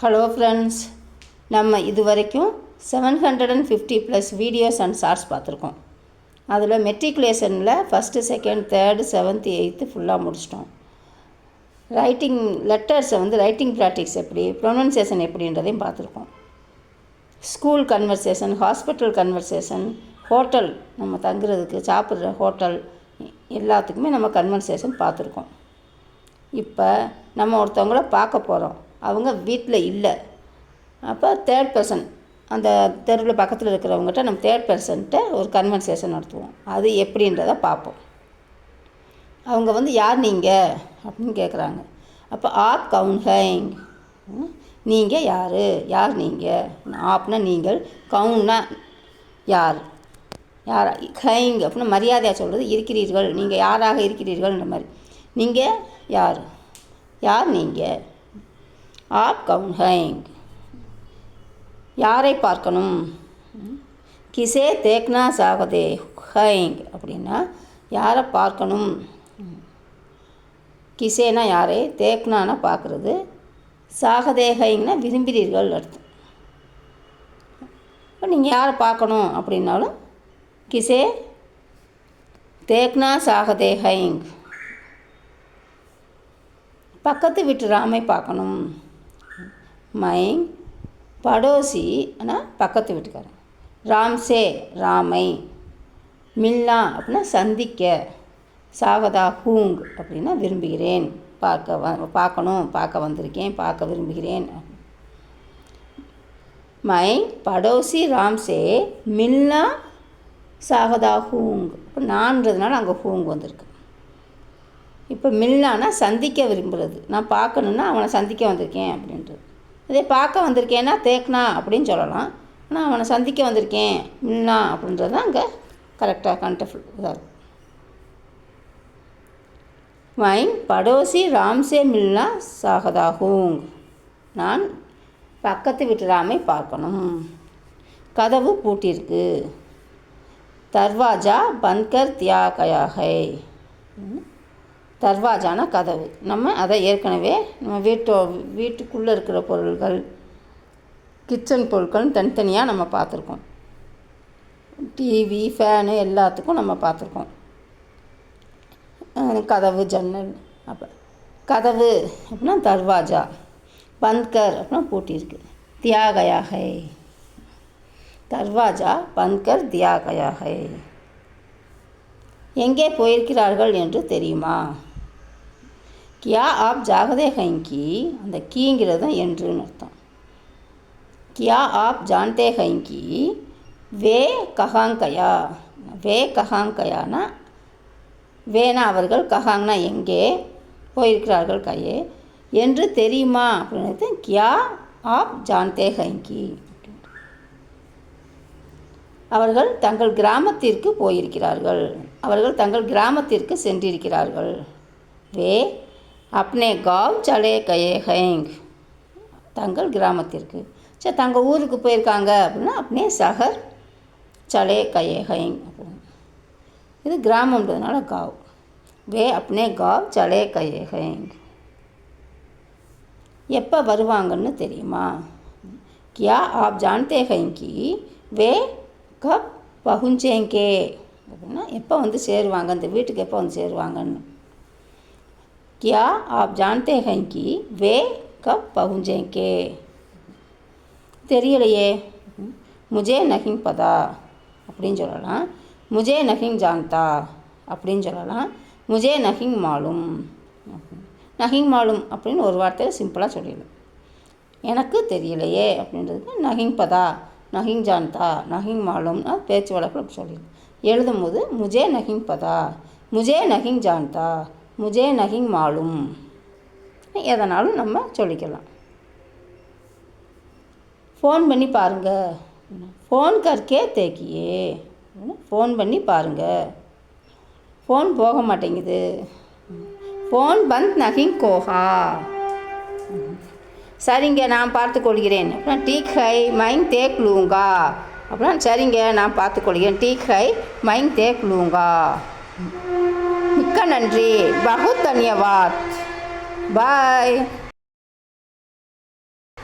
Hello friends, நம்ம இது வரைக்கும் 750+ வீடியோஸ் அண்ட் ஷார்ட்ஸ் பார்த்துருக்கோம். அதில் மெட்ரிகுலேஷனில் first, second, third, 7th, 8th ஃபுல்லாக முடிச்சிட்டோம். ரைட்டிங் லெட்டர்ஸை ரைட்டிங் ப்ராக்டிக்ஸ் எப்படி, ப்ரொனன்சியேஷன் எப்படின்றதையும் பார்த்துருக்கோம். School conversation, hospital conversation, hotel நம்ம தங்குறதுக்கு சாப்பிட்ற ஹோட்டல் எல்லாத்துக்குமே நம்ம கன்வர்சேஷன் பார்த்துருக்கோம். இப்போ நம்ம ஒருத்தவங்கள பார்க்க போகிறோம், அவங்க வீட்டில் இல்லை. அப்போ தேர்ட் பர்சன், அந்த தெருவில் பக்கத்தில் இருக்கிறவங்ககிட்ட நம்ம தேர்ட் பர்சன்கிட்ட ஒரு கன்வர்சேஷன் நடத்துவோம். அது எப்படின்றத பார்ப்போம். அவங்க யார் நீங்கள் அப்படின்னு கேட்குறாங்க. அப்போ ஆப் கவுன் ஹைங், நீங்கள் யார், யார் நீங்கள். ஆப்னா நீங்கள், கவுன்னா யார், யார், ஹைங் அப்படின்னா மரியாதையாக சொல்கிறது இருக்கிறீர்கள், நீங்கள் யாராக இருக்கிறீர்கள்ன்ற மாதிரி. நீங்கள் யார், யார் நீங்கள். ஆப் கவுன் ஹைங், யாரை பார்க்கணும். கிசே தேக்னா சாகதே ஹைங் அப்படின்னா யாரை பார்க்கணும். கிசேனா யாரை, தேக்னானா பார்க்குறது, சாகதே ஹைங்னா விரும்புகிறீர்கள் அர்த்தம். இப்போ நீங்கள் யாரை பார்க்கணும் அப்படின்னாலும் கிசே தேக்னா சாகதே ஹைங். பக்கத்து வீட்டு ராமை பார்க்கணும். மைங் படோசி ஆனால் பக்கத்து வீட்டுக்காரன். ராம்சே ராமை. மில்லா அப்படின்னா சந்திக்க. சாகதா ஹூங் அப்படின்னா விரும்புகிறேன், பார்க்கணும், பார்க்க வந்திருக்கேன், பார்க்க விரும்புகிறேன். மை படோசி ராம்சே மில்லா சாகதா ஹூங். இப்போ நான்றதுனால அங்கே ஹூங் வந்திருக்கு. இப்போ மில்லானா சந்திக்க விரும்புகிறது, நான் பார்க்கணுன்னா அவனை சந்திக்க வந்திருக்கேன் அப்படின்றது. இதே பார்க்க வந்திருக்கேன்னா தேக்னா அப்படின்னு சொல்லலாம். ஆனால் அவனை சந்திக்க வந்திருக்கேன் மில்லா அப்படின்றது தான் அங்கே கரெக்டாக கண்டஃபுல் இதாக இருக்கும். மைன் படோசி ராம்சே மில்லா சாகதா ஹூங், நான் பக்கத்து வீட்டு ராமை பார்க்கணும். கதவு பூட்டியிருக்கு. தர்வாஜா பன்கர் தியா கயா ஹை. தர்வாஜான கதவு, நம்ம அதை ஏற்கனவே நம்ம வீட்டுக்குள்ளே இருக்கிற பொருள்கள், கிச்சன் பொருட்கள்னு தனித்தனியாக நம்ம பார்த்துருக்கோம். டிவி, ஃபேனு எல்லாத்துக்கும் நம்ம பார்த்துருக்கோம். கதவு, ஜன்னல். அப்போ கதவு அப்படின்னா தர்வாஜா, பந்த்கர் அப்படின்னா பூட்டியிருக்கு. தியா கயா ஹை, தர்வாஜா பந்த்கர் தியா கயா ஹை. எங்கே போயிருக்கிறார்கள் என்று தெரியுமா. கியா ஆப் ஜாகதே ஹைங்கி, அந்த கீங்கிறது தான் என்றுன்னு அர்த்தம். கியா ஆப் ஜான்தே ஹைங்கி வே கஹாங்கயா. வே கஹாங்கயானா வேனா அவர்கள், கஹாங்னா எங்கே, போயிருக்கிறார்கள் கையே, என்று தெரியுமா அப்படின்றது கியா ஆப் ஜான்தே ஹைங்கி. அவர்கள் தங்கள் கிராமத்திற்கு போயிருக்கிறார்கள், அவர்கள் தங்கள் கிராமத்திற்கு சென்றிருக்கிறார்கள். வே அப்னே காவ் சலே கயே ஹைங், தங்கள் கிராமத்திற்கு. சரி, தங்கள் ஊருக்கு போயிருக்காங்க அப்படின்னா அப்னே சஹர் சலே கயே ஹைங் அப்படின்னு. இது கிராமம்ன்றதுனால காவ். வே அப்னே காவ் சலே கயே ஹைங். எப்போ வருவாங்கன்னு தெரியுமா. கியா ஆப் ஜான்தே ஹைங்கி வே கப் பகுஞ்சேங்கே அப்படின்னா எப்போ சேருவாங்க, இந்த வீட்டுக்கு எப்போ சேருவாங்கன்னு. கியா ஆப் ஜான்தே ஹைங்கி வே கப் பகுஞ்சேங்கே. தெரியலையே, முஜே நஹிங் பதா அப்படின்னு சொல்லலாம். முஜே நஹிங் ஜான்தா அப்படின்னு சொல்லலாம். முஜே நஹிங் மாலும். நஹிங் மாலும் அப்படின்னு ஒரு வார்த்தையில் சிம்பிளாக சொல்லிடலாம். எனக்கு தெரியலையே அப்படின்றதுக்கு நஹிங் பதா, நஹிங் ஜான்தா, நஹிங் மாலும்னா பேச்சு வழக்கில் சொல்லிடலாம். எழுதும் போது முஜே நஹிங் பதா, முஜே நஹிங் ஜான்தா, முஜே நஹிங் மாலும், எதனாலும் நம்ம சொல்லிக்கலாம். ஃபோன் பண்ணி பாருங்கள். ஃபோன் கர்க்கே தேக்கியே, ஃபோன் பண்ணி பாருங்கள். ஃபோன் போக மாட்டேங்குது. ஃபோன் பந்த் நஹிங் கோஹா. சரிங்க, நான் பார்த்துக்கொள்கிறேன். அப்புறம் டீக் ஹை மைங் தேக் லூங்கா. அப்புறம் சரிங்க, நான் பார்த்துக்கொள்கிறேன். டீக் ஹை மைங் தேக் லூங்கா. மிக்க நன்றி, பகுத் தன்யவாத், பாய்.